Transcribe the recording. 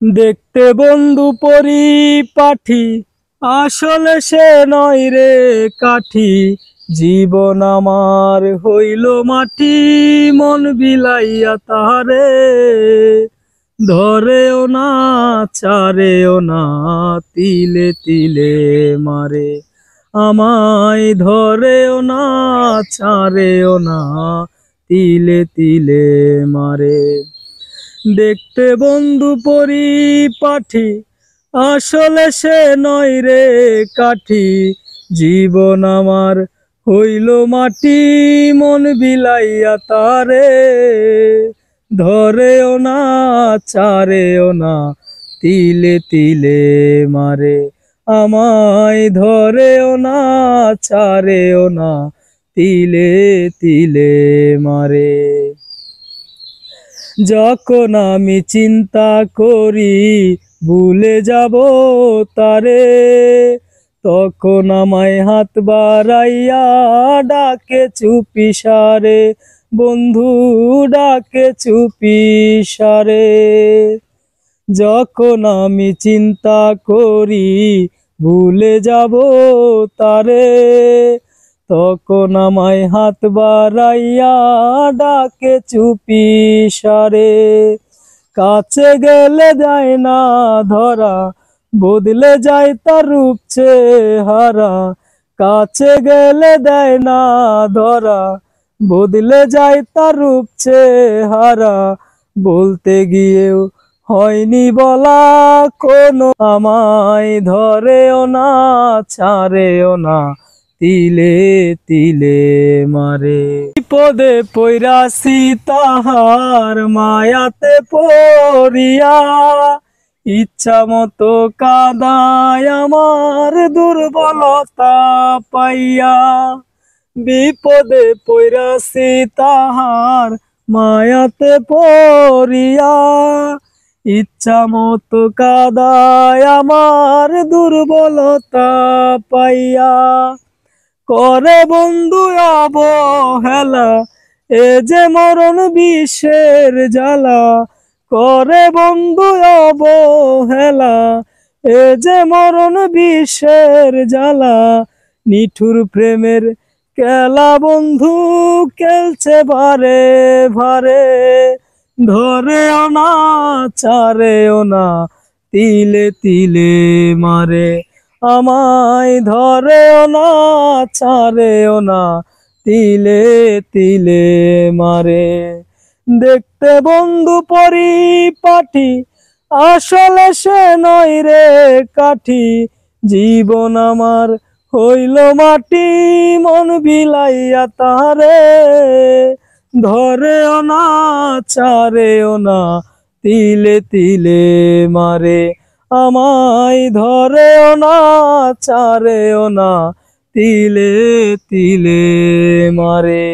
দেখতে বন্ধু পরিপাঠি, আসলে সে নয় রে কাঠি। জীবন আমার হইল মাটি, মন বিলাইয়া তাহারে। ধরেও না, চারেও না, তিলে তিলে মারে। আমায় ধরেও না, ছাড়েও না, তিলে তিলে মারে। দেখতে বন্ধু পরিপাঠি, আসলে সে নয় রে কাঠি। জীবন আমার হইল মাটি, মন বিলাইয়া তারে। ধরেও না, ছাড়েও না, তিলে তিলে মারে। আমায় ধরেও না, ছাড়েও না, তিলে তিলে মারে। যখন আমি চিন্তা করি ভুলে যাব তারে, তখন আমায় হাত বাড়াইয়া ডাকে চুপি সারে। বন্ধু ডাকে চুপি সারে। যখন আমি চিন্তা করি ভুলে যাব তারে, তখন আমায় হাত বাড়াইয়া ডাকে চুপি সারে। কাছে গেলে যায় না ধরা, বদলে যায় তার রূপ চেহারা। কাছে গেলে দেয় না ধরা, বদলে যায় তার রূপ চেহারা। বলতে গিয়েও হয়নি বলা কোনো, আমায় ধরেও না, ছাড়েও না, তিলে তিলে মারে। বিপদে পইরাছি তাহার মায়াতে পড়িয়া, ইচ্ছা মতো কাদায় আমার দুর্বলতা পাইয়া। বিপদে পইরাছি তাহার মায়াতে পড়িয়া, ইচ্ছা মতো কাদায় আমার দুর্বলতা পাইয়া। করে বন্ধু অবহেলা, এ যে মরণ বিষের জ্বালা। করে বন্ধু অবহেলা, এ যে মরণ বিষের জ্বালা। নিঠুর প্রেমের খেলা বন্ধু খেলছে ভারে ভারে। ধরেও না, ছাড়েও না, তিলে তিলে মারে। আমায় ধরেও না, ছাড়েও না, তিলে তিলে মারে। দেখতে বন্ধু পরিপাঠি, আসলে সে নয় রে কাঠি। জীবন আমার হইল মাটি, মন বিলাইয়া তারে। ধরেও না, ছাড়েও না, তিলে তিলে মারে। আমায় ধরেও না, ছাড়েও না, তিলে তিলে মারে।